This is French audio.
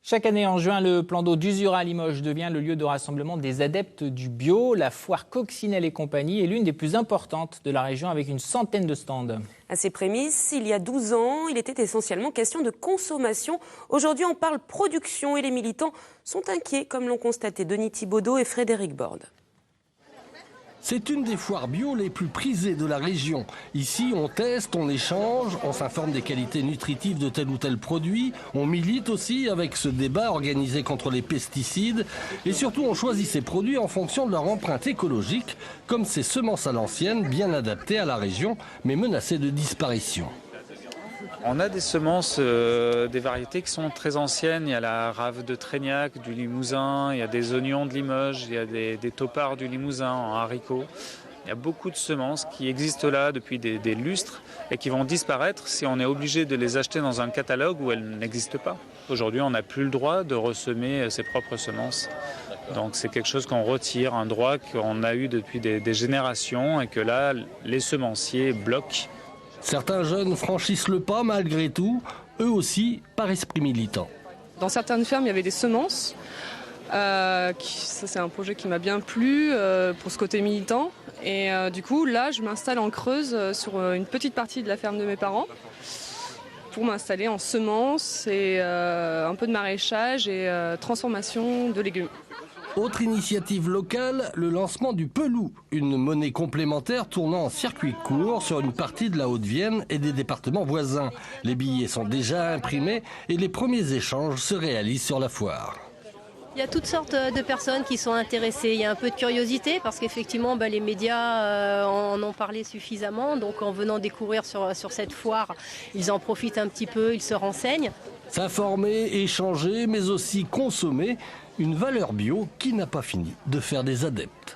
Chaque année en juin, le plan d'eau d'Usura à Limoges devient le lieu de rassemblement des adeptes du bio. La foire Coccinelle et compagnie est l'une des plus importantes de la région avec une centaine de stands. À ses prémices, il y a 12 ans, il était essentiellement question de consommation. Aujourd'hui, on parle production et les militants sont inquiets, comme l'ont constaté Denis Thibaudeau et Frédéric Borde. C'est une des foires bio les plus prisées de la région. Ici, on teste, on échange, on s'informe des qualités nutritives de tel ou tel produit. On milite aussi avec ce débat organisé contre les pesticides. Et surtout, on choisit ses produits en fonction de leur empreinte écologique, comme ces semences à l'ancienne, bien adaptées à la région, mais menacées de disparition. On a des semences, des variétés qui sont très anciennes. Il y a la rave de Trégnac, du Limousin, il y a des oignons de Limoges, il y a des taupards du Limousin en haricots. Il y a beaucoup de semences qui existent là depuis des lustres et qui vont disparaître si on est obligé de les acheter dans un catalogue où elles n'existent pas. Aujourd'hui, on n'a plus le droit de ressemer ses propres semences. Donc c'est quelque chose qu'on retire, un droit qu'on a eu depuis des générations et que là, les semenciers bloquent. Certains jeunes franchissent le pas malgré tout, eux aussi par esprit militant. Dans certaines fermes, il y avait des semences. Ça, c'est un projet qui m'a bien plu pour ce côté militant. Et du coup, là, je m'installe en Creuse sur une petite partie de la ferme de mes parents pour m'installer en semences et un peu de maraîchage et transformation de légumes. Autre initiative locale, le lancement du Pelou, une monnaie complémentaire tournant en circuit court sur une partie de la Haute-Vienne et des départements voisins. Les billets sont déjà imprimés et les premiers échanges se réalisent sur la foire. Il y a toutes sortes de personnes qui sont intéressées. Il y a un peu de curiosité parce qu'effectivement les médias en ont parlé suffisamment. Donc en venant découvrir sur cette foire, ils en profitent un petit peu, ils se renseignent. S'informer, échanger, mais aussi consommer, une valeur bio qui n'a pas fini de faire des adeptes.